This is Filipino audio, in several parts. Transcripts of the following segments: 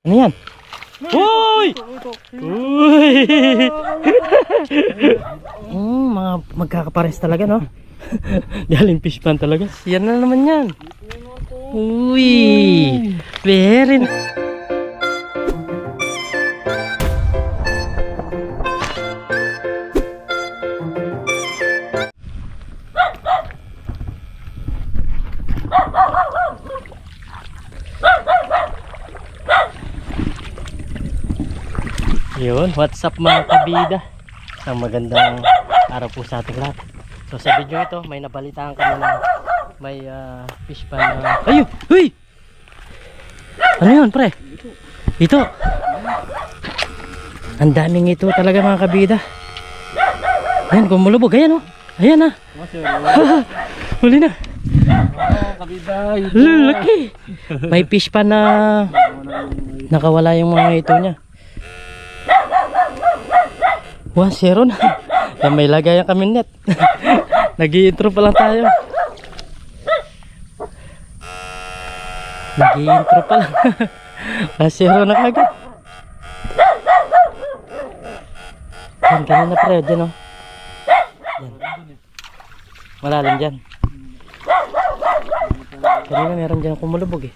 Ano yan? Uy! Uy! Mga magkakapares talaga, no? Galing fish pan talaga. Yan na naman yan. Uy! Very nice. Yun, what's up mga kabida? Isang magandang araw po sa ating lahat. So sa video ito, may nabalitaan kami na may fish pan na... Ayun! Uy! Ano yun, pre? Ito. Ang daming ito talaga mga kabida. Ayan, kumulubog. Ayan, oh. Ayan, ah. Huli na. Laki. May fish pan na nakawala yung mga ito niya. 1-0 na. May lagayan kami net. Nag-i-intro pa lang tayo. Nag-i-intro pa lang. 1-0 na kagad. Yan, kanina pre, dyan o. Yan. Malalim dyan. Kanina meron dyan kumulubog eh.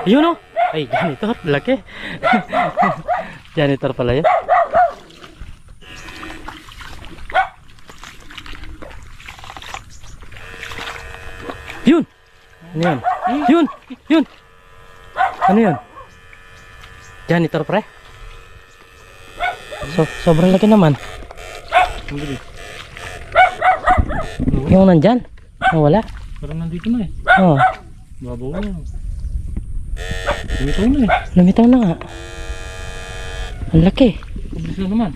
Yun o. Ay, janitor, laki. Janitor pala yan. Yun! Ano yan? Yun! Yun! Ano yan? Janitor, pre? Sobrang laki naman. Yung nandyan? Wala. Parang nandito na eh. Oo. Babaw na. Lumitaw na eh. Lumitaw na nga. Ang laki. Pabilis na naman.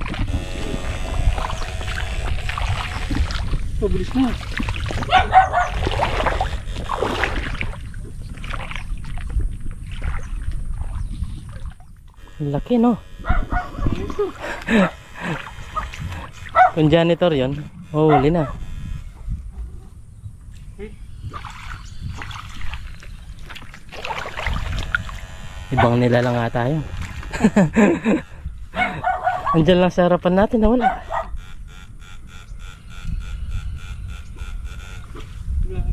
Pabilis na. Ang laki, no? Kung janitor yun, huli na. Ibang nila lang nga tayo. Andyan lang sa harapan natin na wala.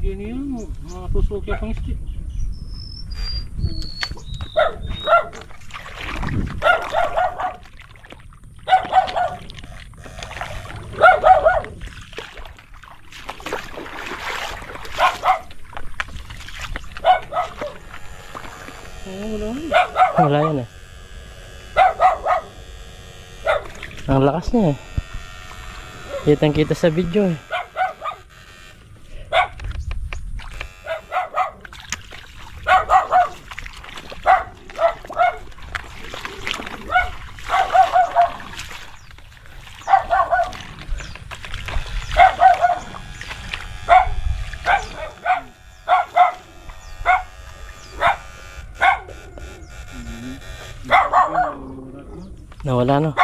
Ganyan yan. Mga tusok yung pang-stick. Wala yan eh. Ang lakas niya eh. Kitang kita sa video eh. Nawala no.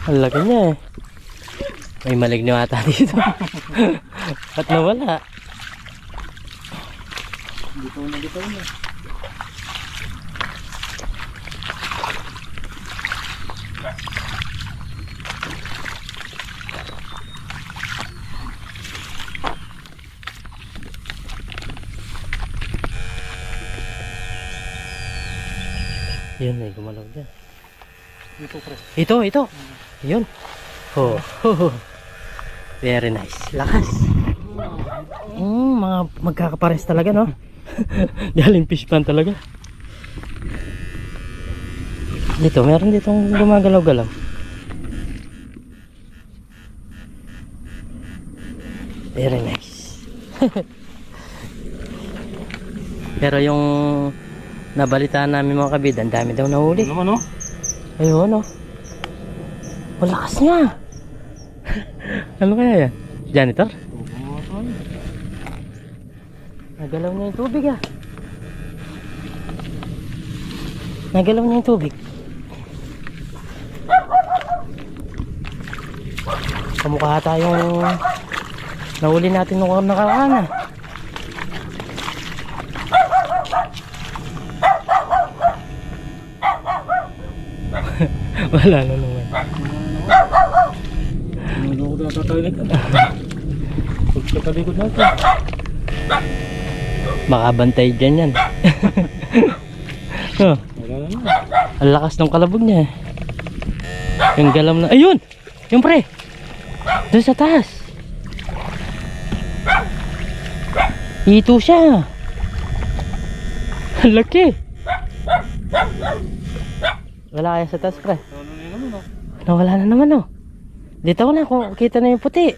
Ang laki niya eh. May maligno ata dito. At nawala. Dito na. Yun eh, gumalaw dyan. Dito pre. Ito. Yun. Oh. Very nice. Lakas. Mga magkakapares talaga, no? Galing fish pan talaga. Dito, meron ditong gumagalaw-galaw. Very nice. Pero yung nabalitaan namin mga kabida, ang dami daw nahuli. Ano naman oh? Ayun oh. Ang lakas niya. Ano kaya yan? Janitor? Nagalaw niya yung tubig ah. Nagalaw niya yung tubig. Kamukha tayong nahuli natin nung nakaraan ah. Wala na naman. Ano ko na tatalit? Pagkatalikod natin. Baka bantay dyan yan. Oh, Wala na naman. ang lakas ng kalabog niya. Yung galam na... Ayun! Yung pre! Doon sa taas. Ito siya. Ang laki. Wala kaya sa taas pre. Ano na naman oh. Nawala na naman oh. Dito ko na kung kita na yung puti.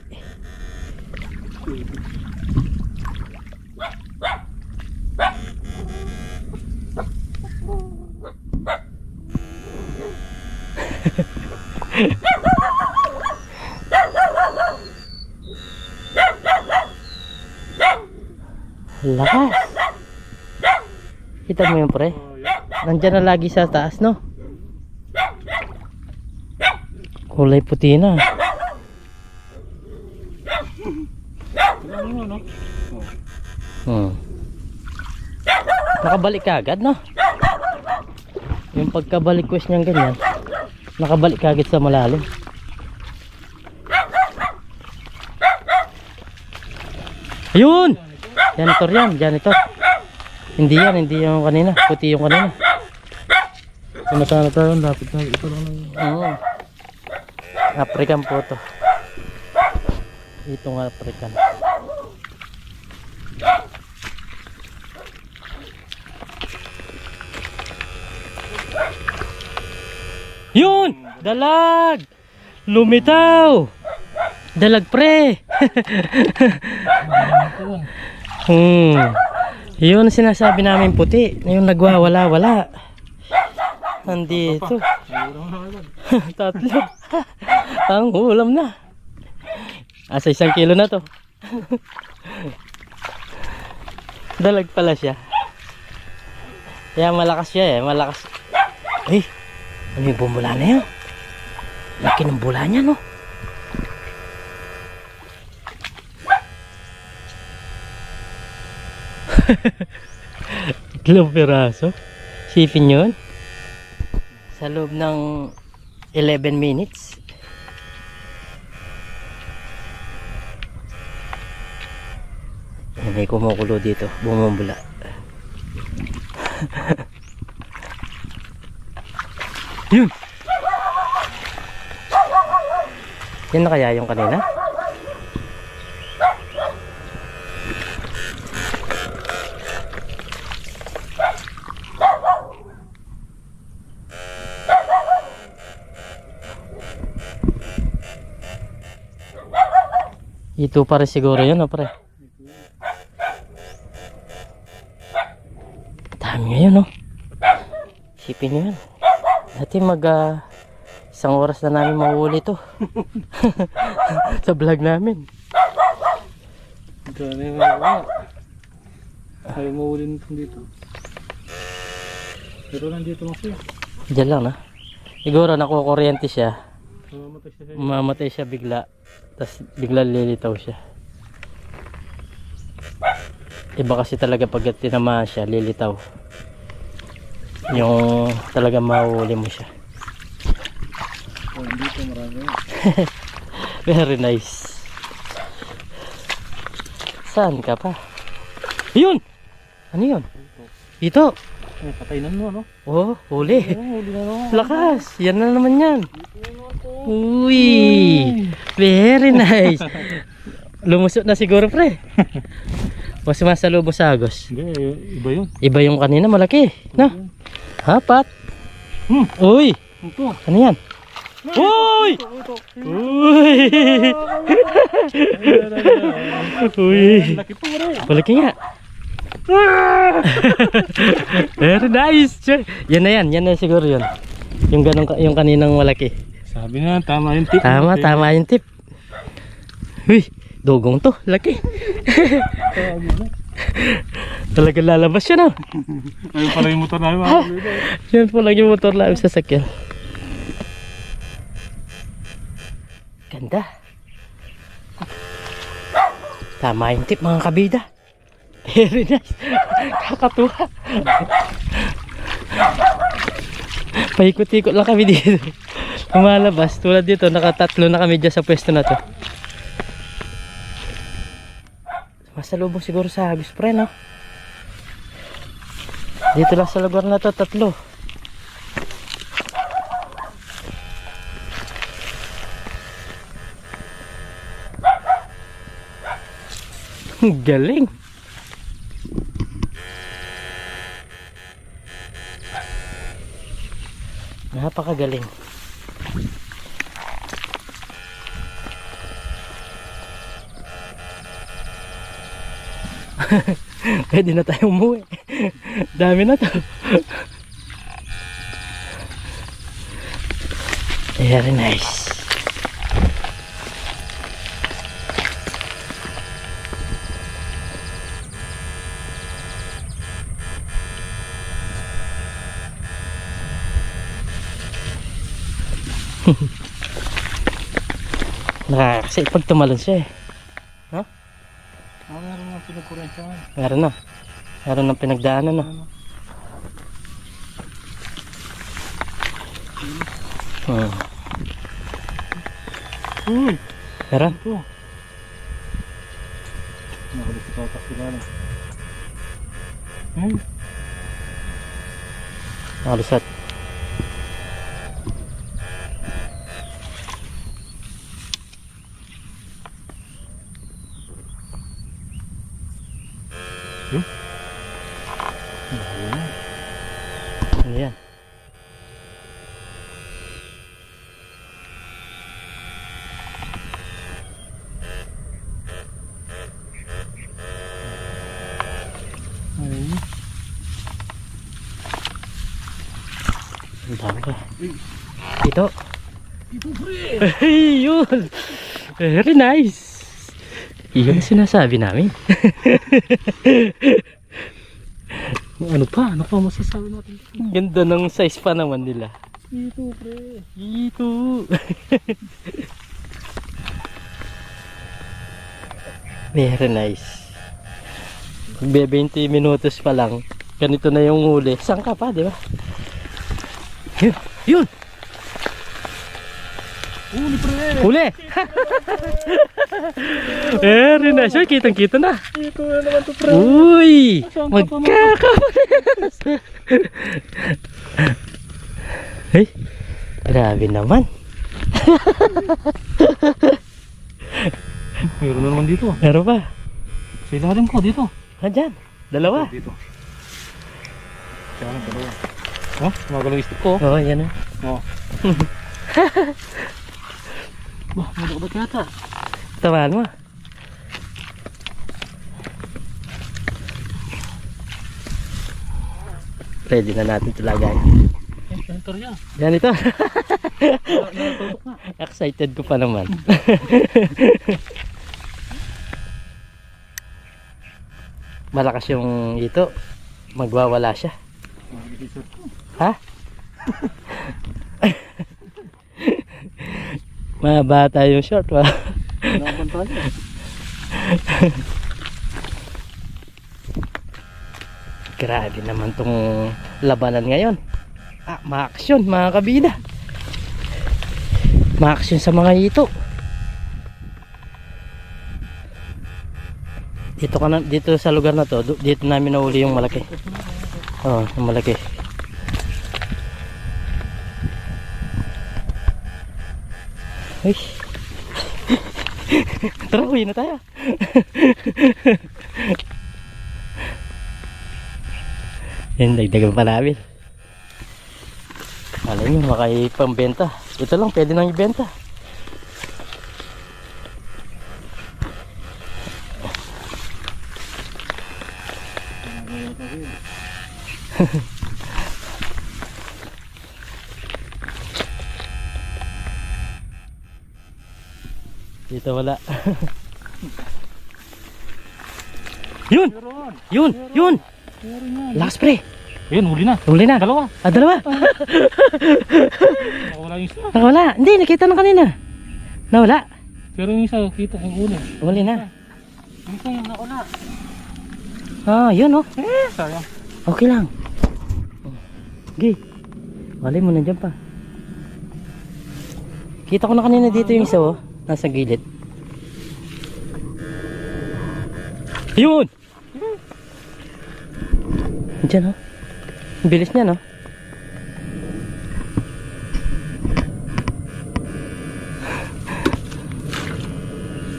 Lakas. Kita mo yun pre? Oh, yeah. Nandyan na lagi sa taas no? Kulay puti na. Wala naman oh. Nakabalik ka agad no? Yung pagkabalik quest niyang ganyan, nakabalik ka agad sa malalim. Ayun! Janitor yan, janitor. Hindi yan, hindi yung kanina. Puti yung kanina. Sumasana tayo, lapit na. Ito lang na yun. Oo. African po to. Itong African. Yun! Dalag! Lumitaw! Dalag pre! Yun ang sinasabi namin puti. Yung nagwawala-wala. Nandito. Tatlo. Ang ulam na. Asa 1 kilo na to. Dalag pala siya. Kaya malakas siya eh. Malakas. Ay! Ano yung bumula na yan? Laki ng bula niya no? Itlong piraso. Sipin yun. Sa loob ng 11 minutes. May kumukulo dito. Bumubula. Yun. Yan na kaya yung kanina? Ito pa rin siguro yun, pre. Dami ngayon, no? Isipin nyo yan. Dati isang oras na namin mahuli to. Sa vlog namin. Ito na yung mga. Ayaw mawuli nito dito. Pero nandito lang siya. Diyan lang, na. Siguro nakukuryente siya. Mamamatay siya. Mamatay siya bigla. Tapos bigla lilitaw siya. Iba kasi talaga pag tinamaan siya, lilitaw. Yung talaga mahuli mo siya. Oh, dito marami. Very nice. Saan ka pa? Yun! Ano yun? Dito. Eh, patay na no, no? Oh, huli. Huli na no. Lakas. Yan na naman yan. Uy! Very nice. Lumusot na siguro pre. O sumasalubong sa agos. Hindi, iba yun. Iba yung kanina, malaki. No? Hapat. Uy! Ito. Ano yan? Uy! Uy! Uy! Laki po rin. Malaki nga. Very nice. Yan na yan. Yan na siguro yun. Yung ganun, yung kaninang malaki. Sabi na, tama yung tip. Tama, tama yung tip. Uy! Dugong to. Laki. Talagang lalabas siya na. Ayun pala yung motor namin mga kabida. Yan po lang yung motor namin sa sakyan. Ganda. Tama yung tip mga kabida. Very nice. Kakatuwa. Paikot-ikot lang kami dito. Lumalabas. Tulad dito, nakatatlo na kami dyan sa pwesto na to. Masalubong siguro sa Agus Pre, no? Dito lang sa lugar na to, tatlo. Galing. Napakagaling. Pwede na tayo umuwi. Dami na to. Very nice. Kasi pag tumalon siya eh. No? Meron nga pinagkurensyahan. Meron na. Meron ng pinagdaanan na. Meron? Ito. Nakalit sa tatak sila na. Nakalusat. Ano yan? Ang dami ka. Ito. Ito pre. Yun. Very nice. Iyon ang sinasabi namin. Ano pa masasabi natin? Ganda ng size pa naman nila. Ito pre. Ito. Very nice. Magbe 20 minutos pa lang. Ganito na yung huli. Saan ka pa, di ba? Yun. Yun. Huli pre. Huli. Very nice. Uy, kitang-kita na. Ito na naman to pre. Uy. Saan ka pa, Magkakapalas. Hey. Grabe naman. Meron na naman dito. Meron pa. Sa ilalim ko dito. Andyan. Dalawa. Dito. Kaya lang dalawa. Oh, magalaw yung stick ko. Oo, yan na. Oh. Bah, magakabat yata. Tamaan mo. Ready na natin talaga. Center niya. Yan ito. Natutok na. Excited ko pa naman. Malakas yung ito. Magwawala siya. Ha? Mabata yung short ba? Grabe naman tong labanan ngayon. Ma-action mga kabida. Ma-action sa mga ito. Dito sa lugar na to, dito namin nahuli yung malaki. Oh, yung malaki. Uy. Tara, uwi na tayo. Yan, dagdagan pa namin. Alam nyo, makaipambenta. Ito lang, pwede nang ibenta. Dito wala. Yun! Meron. Yun! Yun! Meron yan. Last pre! Ayun, huli na. Huli na. Dalawa. Ah, dalawa. Nakawala yung isa. Nakawala. Hindi, nakita na kanina. Nawala. Pero yung isa, kita yung huli. Huli na. Yung isa yung nakawala. Ah, yun oh. Sayang. Okay lang. Okay. Walay mo nandiyan pa. Kita ko na kanina dito yung isa oh. Nasa gilid. Yun! Diyan oh. Ang bilis niya no.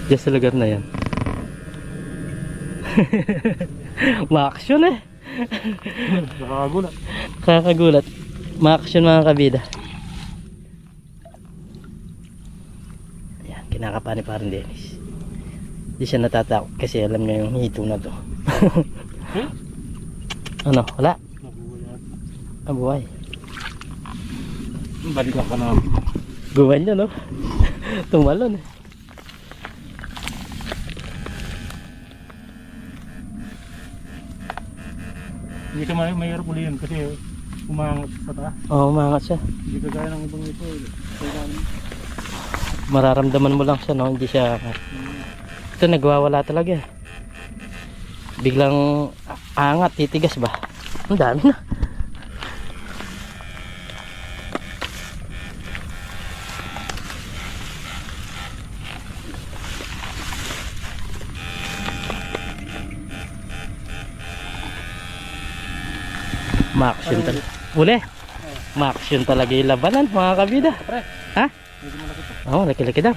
Diyan sa lugar na yan. Ma-action eh. Nakakagulat. Kakagulat. Ma-action mga kabida. Ayan, kinakapa ni parang Dennis. Hindi siya natatakot kasi alam niya yung hito na to. Ano? Wala? Nabuhay. Balikan ka na. Buwan niya no? Tumalon eh. Hindi ka mahirap ulihin kasi umangat sa taas. Oo, umangat siya. Hindi ka gaya ng ibang ito. Kailangan. Mararamdaman mo lang siya no? Hindi siya... Ito nagwawala talaga eh. Biglang angat, titigas ba? Ang dami na. Ma-action talaga. Uli. Ma-action talaga yung labanan mga kabida. Ha? Oo, laki-laki daw.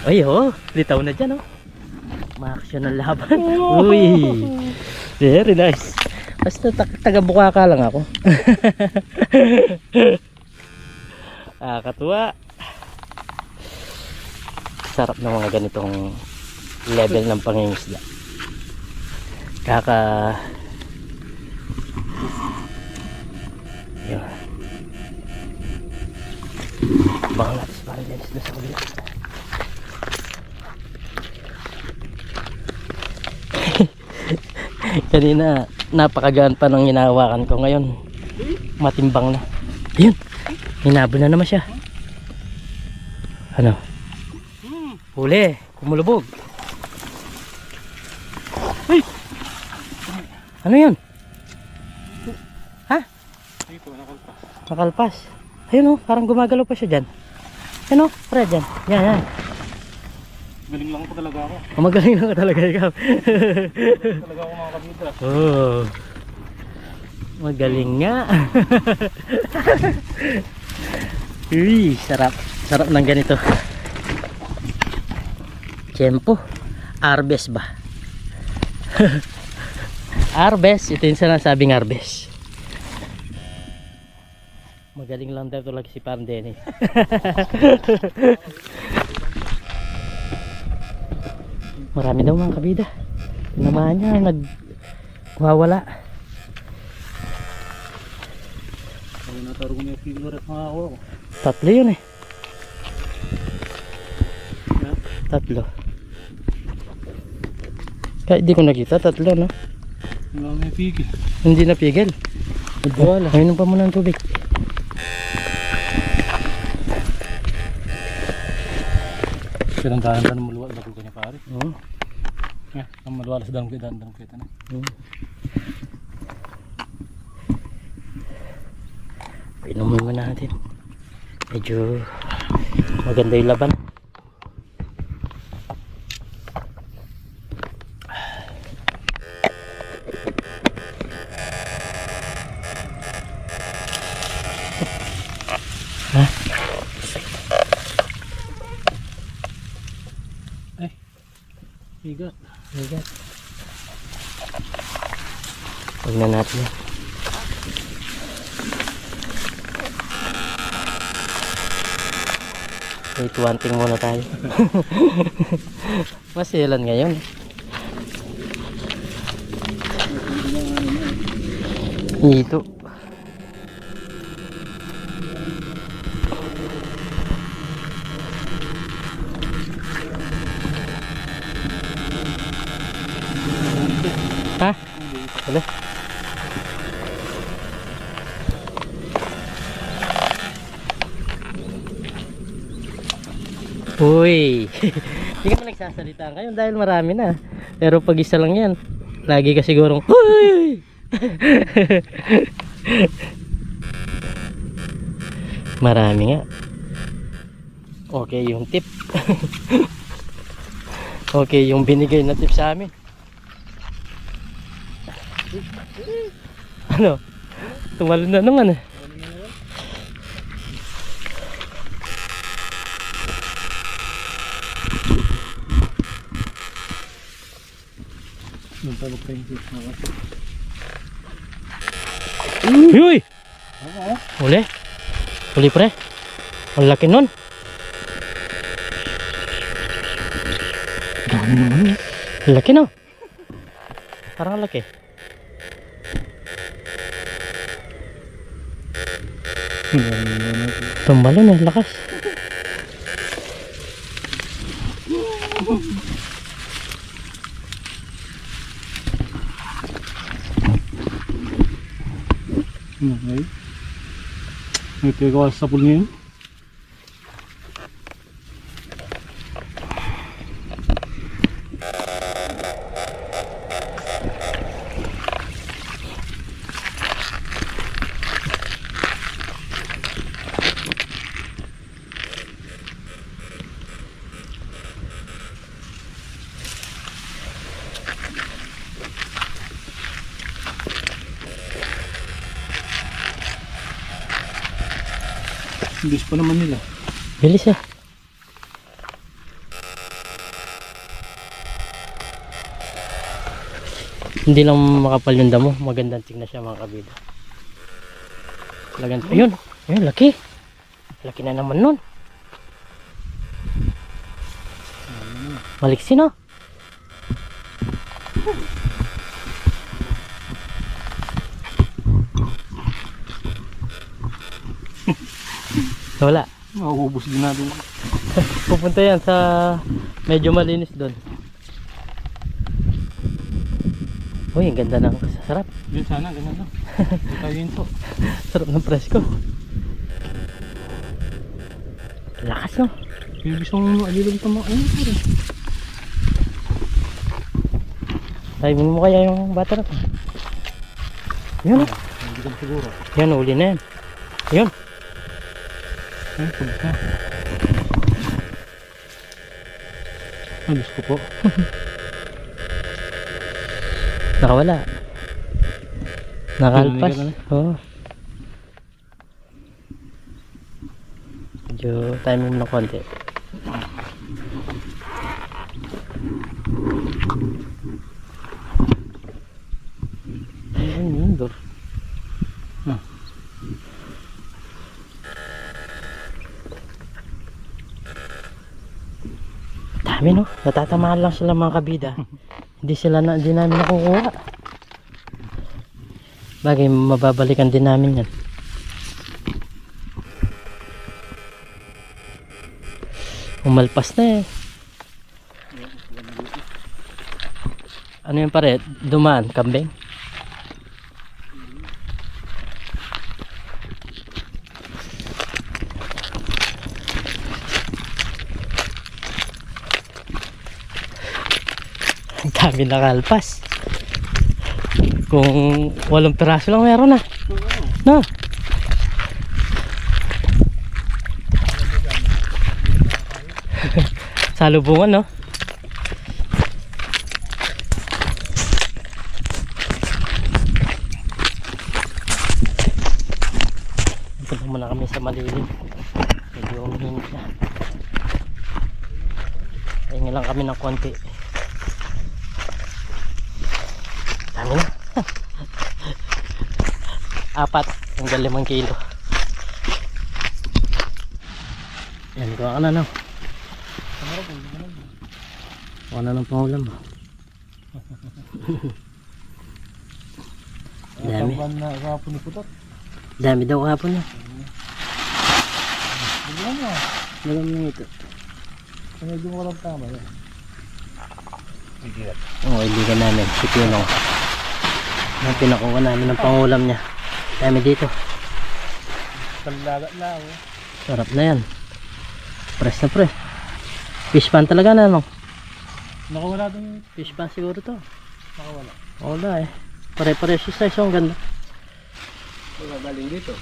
Ay oh, litaw na dyan oh. Ma-action ang laban. Uy. Very nice. Basta taga-bukaka lang ako. Katuwa. Sarap ng mga ganitong level ng pangingisda. Yun. Baka natin parang Dennis doon sa kabila. Kanina napakagaan pa ng hinahawakan ko, ngayon matimbang na. Ayun, hinabo na naman siya. Ano? Huli, kumulubog. Ay! Ano yun? Ha? Dito, nakalpas. Nakalpas. Ayun oh, parang gumagalaw pa siya dyan. Ayun oh, Fred dyan. Yan, yan. Galing lang ko talaga ako. Magaling lang ka talaga ikaw. Talaga ako mga kabida. Oh. Magaling nga. Uy, sarap. Sarap ng ganito. Tiyempo. Arbes ba? Arbes. Ito yung sinasabing arbes. Magaling lang daw talaga si Parang Dennis. Marami daw mga kabida. Naman niya nagwawala. Ay, nataro ko na yung figure at makakuha ko. Tatlo yun eh. Tatlo. Kahit di ko nakita, tatlo no. Wala may pigil. Hindi napigil. Nagwawala. Ayun pa muna ng tubig. Kailang dahan ng maluwal bakul ko niya pare. Oo. Ang maluwal sa dahan kita na. Inumin mo natin. Medyo maganda yung laban. Ha? Ay, higat. Higat. Huwag na natin yan. Wait, one thing muna tayo. Masilan ngayon. Ito. Wala. Uy! Hindi ka man nagsasalita ngayon dahil marami na. Pero pag isa lang yan, lagi ka sigurong uy! Marami nga. Okay yung tip. Okay yung binigay na tip sa amin. Ano? Tumalon na naman eh. Yung talok pa yung fish na kasi. Uy! Uli? Uli pre? Ang laki nun. Dami naman eh. Ang laki no? Parang ang laki. Tumalon eh, lakas. Okay. Nagkagawa sa pool ngayon. Bilis pa naman nila. Bilis eh. Hindi lang makapal yung damo. Magandang tingnan siya mga kabida. Talagang, ayun. Ayun, laki. Laki na naman nun. Maliksi no? Wala. Mauubos din natin. Pupunta yan sa medyo malinis doon. Uy, ang ganda ng sarap. Yun sana, ganun lang. Hindi tayo yun to. Sarap ng presko. Lakas no? Yung gusto mong alilog ito mga ayun pa rin. Timing mo kaya yung bata na to. Yun oh. Hindi ka siguro. Yan, uli na yan. Yun. Ay, pagka. Alis ko po. Nakawala. Nakalpas. Oo. Medyo timing mo na konti. Ayun yun, Dor. Dami no, natatamaan lang sila mga kabida. Hindi namin nakukuha. Bagay, mababalikan din namin yan. Umalpas na eh. Ano yung pare? Dumaan, kambing? Ang dami nakalpas. Kung 8 piraso lang meron na. No? Salubungan no? Punta muna kami sa malilim. Medyo umihinit na. Pahinga lang kami ng konti. Dami na. 4 hanggang 5 kilo. Yan, kuha ka na no. Kuha na ng pangulam. Dami. Dami daw kahapon na. Malam lang ito. Medyo mo lang tama yan. Oo, ibigan namin si Pinong. Yung pinakuha namin ng pangulam niya. Dami dito. Panlagat lang. Sarap na yan. Press na pre. Fish pan talaga na no? Nakawala dun. Fish pan siguro to. Nakawala. Wala eh. Pare-pare si size. Ang ganda. Wala galing dito.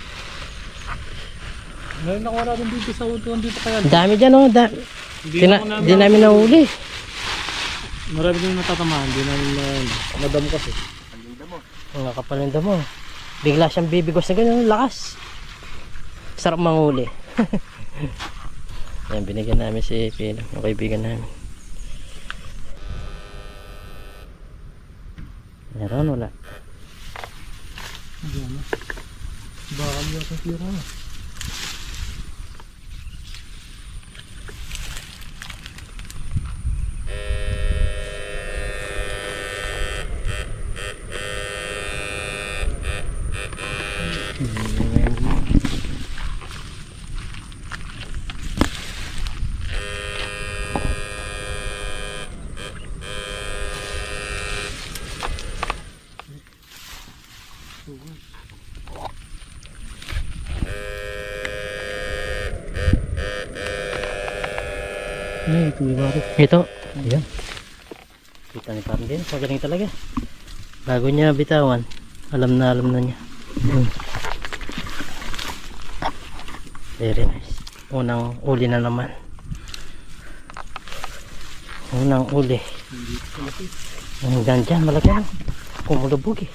Ngayon nakawala dun dito sa utuan dito kaya. Ang dami dyan oh. Di namin nahuli. Marami din natatamaan. Di namin madam kasi. Mga kapalinda mo. Bigla siyang bibigos na ganyan. Lakas. Sarap manghuli. Yan, binigyan namin si Pino. Yung kaibigan namin. Meron wala. Diyan na. Bakal yung kasira. Ay, ito yung baro. Ito. Ayan. Kita ni Parang din. Pagaling talaga. Bago niya bitawan. Alam na niya. Very nice. Unang uli na naman. Unang uli. Hanggang dyan. Malaki na. Kumulubog eh.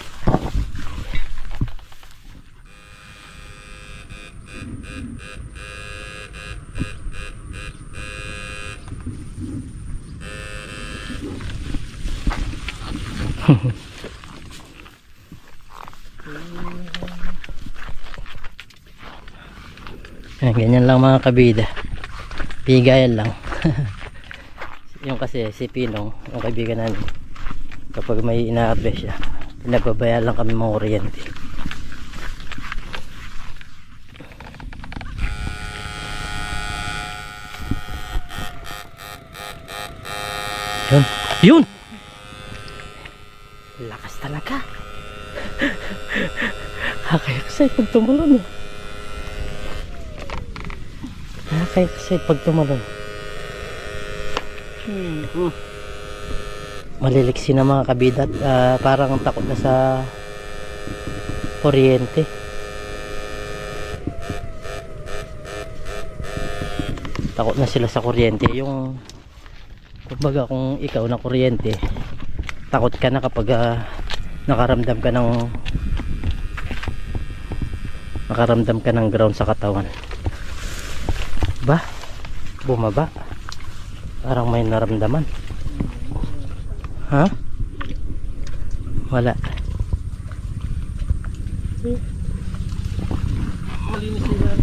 Ayan, ganyan lang mga kabida. Bigayan lang. Yung kasi si Pinong, yung kaibigan namin, kapag may ina-harvest siya, pinagbabaya lang kami mga kuryente. Yun. Yun! Lakas talaga. Nakaka-excite pag tumalon. Nakaka-excite pag tumalon. Maliliksi na mga kabida. Parang takot na sa kuryente. Takot na sila sa kuryente. Yung kumbaga kung ikaw na kuryente, takot ka na kapag nakaramdam ka ng ground sa katawan. Ba? Bumaba. Parang may naramdaman. Ha? Wala. Malinis sila.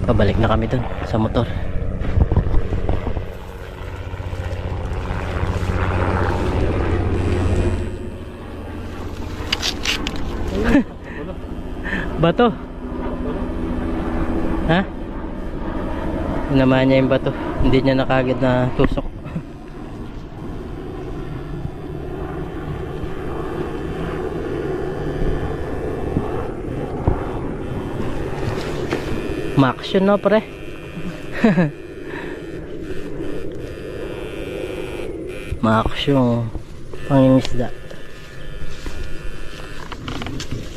Pabalik na kami dun sa motor. Bato. Ha? Naman niya yung bato. Hindi niya nakagad na tusok. Ma-action no pre. Ma-action pangingisda.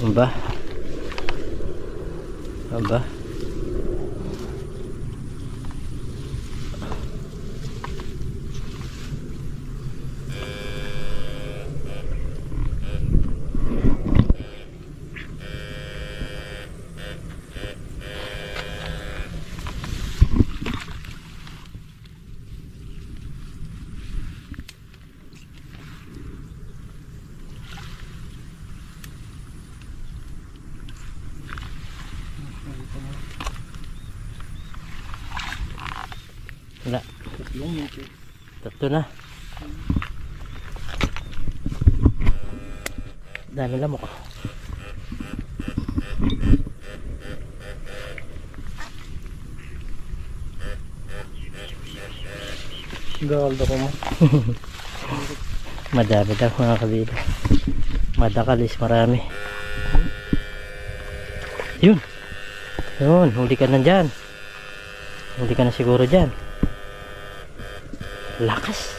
Aba. Aba. Wala. Tatlo na. Dami lamok. Galda ko mo. Madami daw mga kabida. Madakalis marami. Yun. Yun, huli ka na dyan. Huli ka na siguro dyan. Lakas.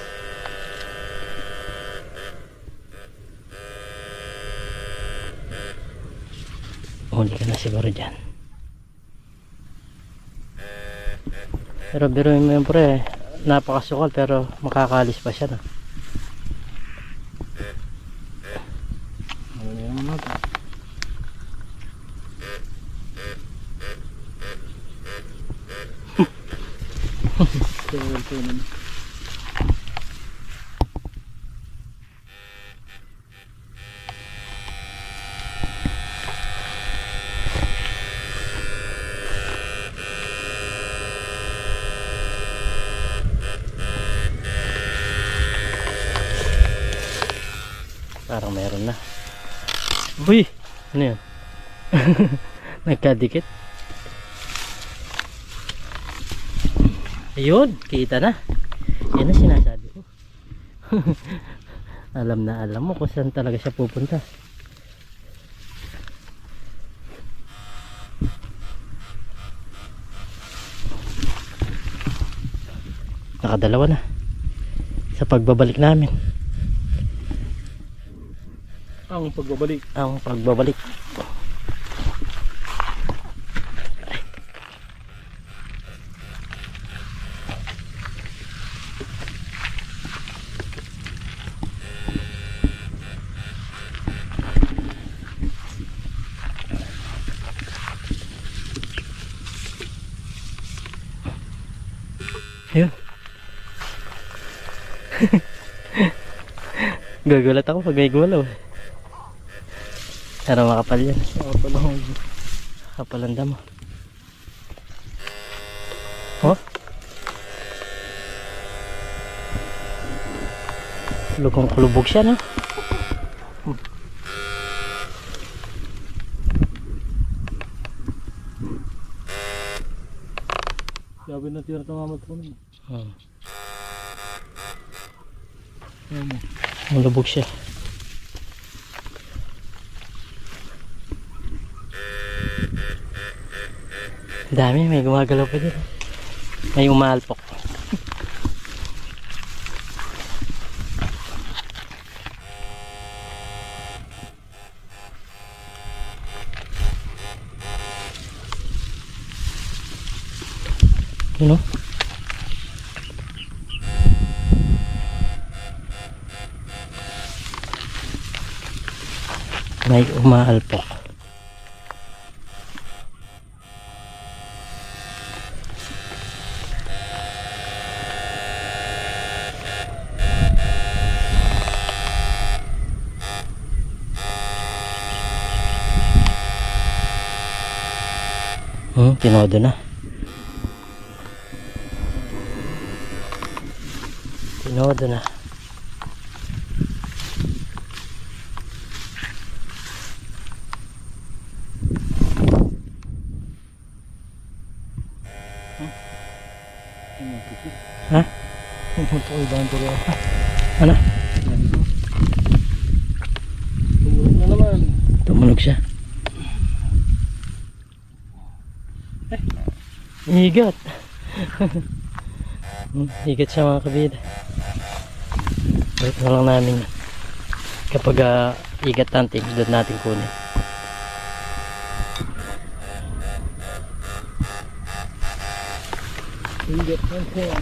Huli ka na siguro dyan. Pero biruin mo yun pre, napakasukal pero makakalis pa siya na. Ano naman natin? Parang meron na. Uy! Ano yun? Nagkadikit. Ayun! Kita na. Yan ang sinasabi ko. Alam na alam mo kung saan talaga siya pupunta. Nakadalawa na. Sa pagbabalik namin. Ang pagbabalik. Ang pagbabalik. Ayun. Gagulat ako pag may gulaw. Pero makapal yan. Kapal ang damo. Oh? Lukong kulubog siya, no? Sabi na tira tamamat ko naman. Lubog siya. Dami, may gumagalaw pa dito. May umaalpok. You know? May umaalpok. Tinodo na. Tinodo na. Ha? Ano? Tumunog na naman. Tumunog siya. Higat. Higat siya mga kabida. Balik na lang namin yan. Kapag higat hunting, doon natin kunin.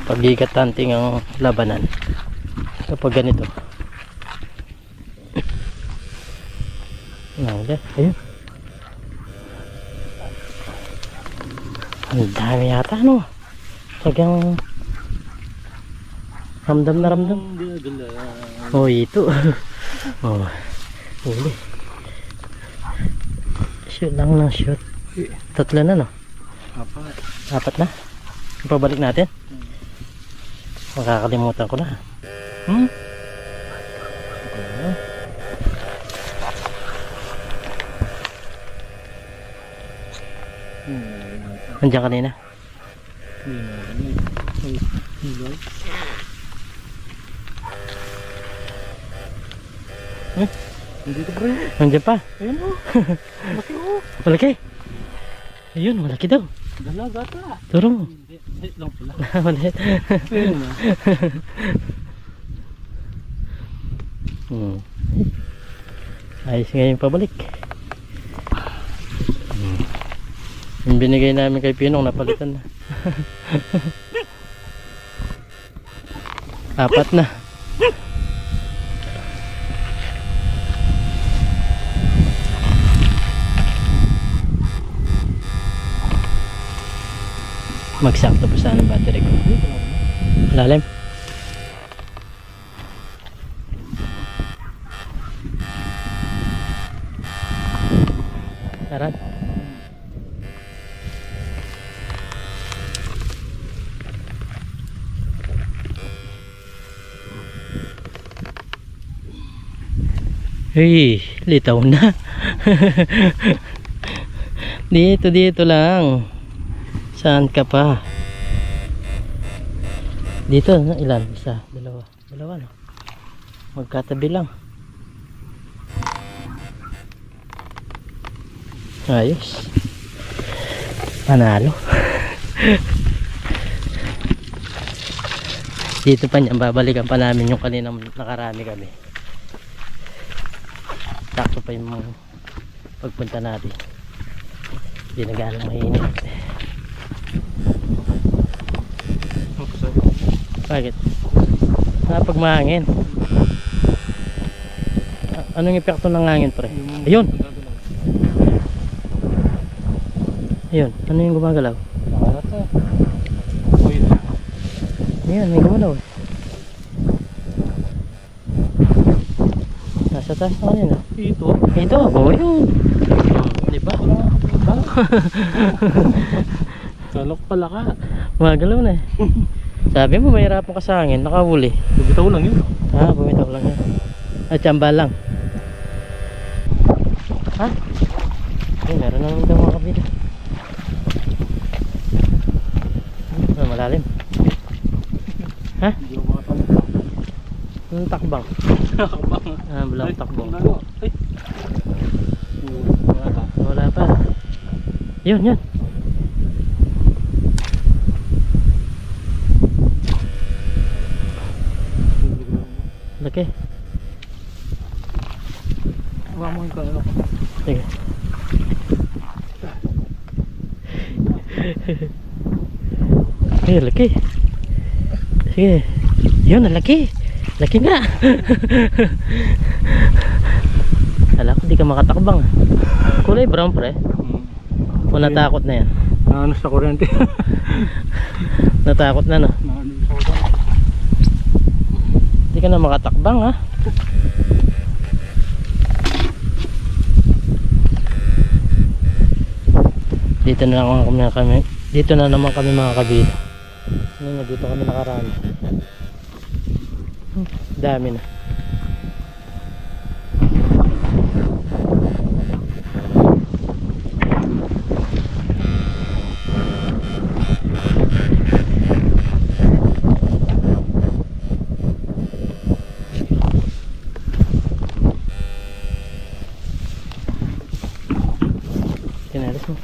Pag higat hunting ang labanan. Kapag ganito. Ayun. Ang dami yata, no? Sagang ramdam na ramdam. Oh, ito. Oh, huli. Shoot lang ng shoot. Tatlo na, no? Apat na? Pabalik natin? Makakalimutan ko na. Nandiyan kanina. Dito pre. Nandiyan pa. Ayun o. Laki o. Malaki. Ayun, malaki daw. Dalaga ta. Turo mo. Hindi lang pala. Maliit. Ayun na. Ayos nga yung pabalik. Yung binigay namin kay Pinong napalitan na. Apat na. Magsakto pa sana ang battery ko. Lalim. Aran. Hey, litaw na. Dito lang. Saan ka pa? Dito, ilan? Isa, dalawa. Dalawa, no? Magkatabi lang. Ayos. Panalo. Dito pa niya, babalikan pa namin yung kaninang nakarami kami. Sakto pa yung pagpunta natin. Hindi na gaano mainit. Bakit? Pag mahangin. Anong epekto ng hangin pre? Ayun! Ayun, ano yung gumagalaw? Ayun, may gumalaw. Nasa taas na kanina. Ito. Ito, oh yun. Diba? Diba? Kalok pala ka. Gumagalaw na eh. Sabi mo mahirapan ka sa hangin, nakahuli. Bumitaw lang yun. Ah, bumitaw lang yan. At tsamba lang. Ha? Ay, meron naman daw mga kabila. Malalim. Ha? Hindi ako makatalak. Anong takbang? Nakakabang. Ah, walang takbang. Ay. Wala pa. Yun, yun. Laki. Huwag mo yung kalok. Sige. Ay, laki. Sige. Yun, laki. Laki nga. Kala ko di ka makatakbang. Kulay brown pre. O natakot na yan. Naano sa kuryente. Natakot na no. Naano sa kuryente. Di ka na makatakbang ha. Dito na naman kami. Dito na naman kami mga kabila. Ano, dito kami nakarami. Dami na. Tinalis mo.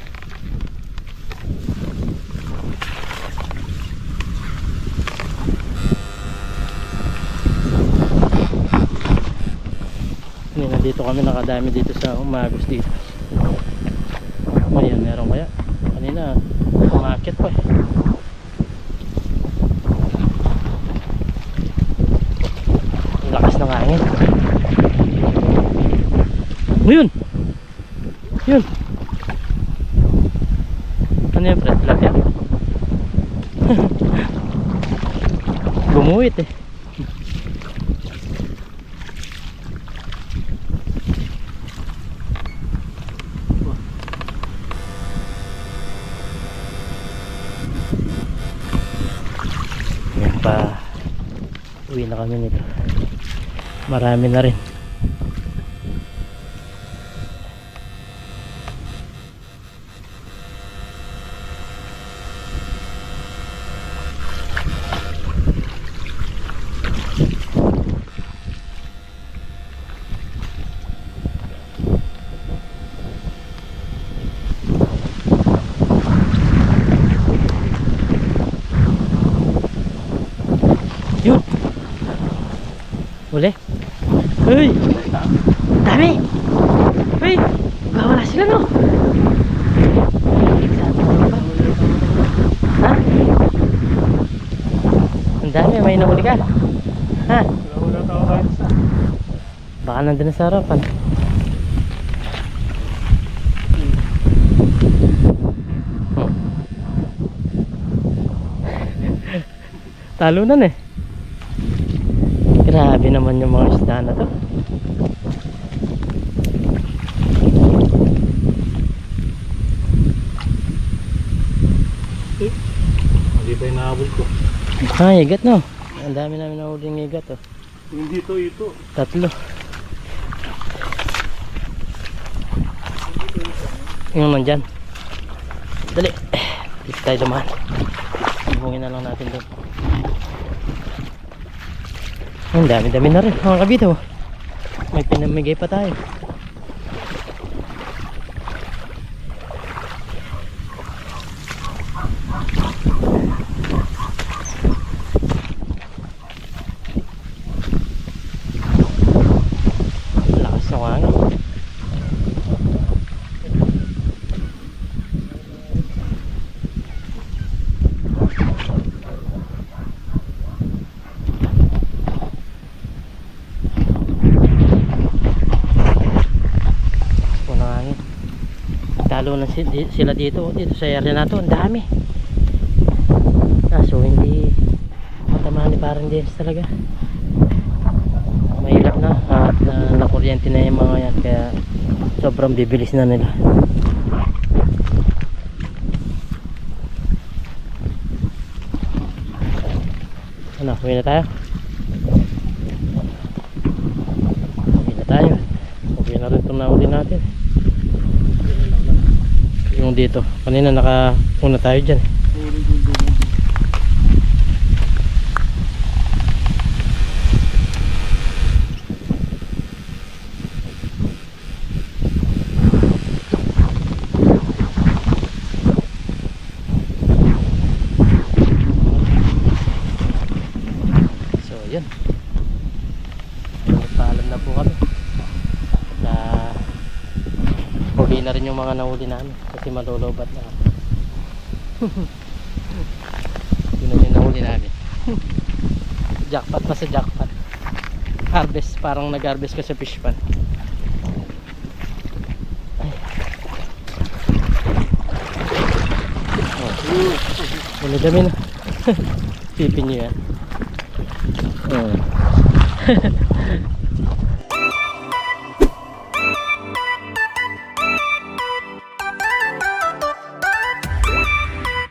Dito kami nakadami dito sa umagos dito. Ayan, meron kaya. Kanina umakit pa eh. Ang lakas ng hangin. Yun! Yun! Ano yan pre? Tilapia? Bumuwit eh. Uwi na kami nito. Marami na rin. Uy! Dami! Uy! Wala sila no? Ha? Ang dami, may nahuli ka? Ha? Wala tao kahit isa. Baka nandun na sa harapan. Talunan eh. Grabe naman yung mga isda na to. Hindi pa yung nahabol ko. Ah, igat no. Ang dami namin nahuling igat oh. Hindi to, ito. Tatlo. Yung nandyan. Dali. Dito tayo dumaan. Hubungin na lang natin doon. Ang dami-dami na rin mga kabito. May pinamigay pa tayo. Lakas ng hangin. Talo na sila dito sa area na to, ang dami. So hindi matamaan ni parang James talaga. Mahirap na at nakuryente na yung mga yan, kaya sobrang bibilis na nila. Ano, uwi na tayo? Uwi na tayo. Uwi na rin itong nahuli natin. Yung dito, kanina nakauna tayo dyan. So yun, paalam na po kami na huli na rin yung mga nahuli namin kasi malulubat na. Yun na yung nahuli namin. Jackpot pa sa jackpot. Harvest, parang nag-harvest ka sa fish pan. Ay. Oh. Dami na. Pipin nyo yan. Oh.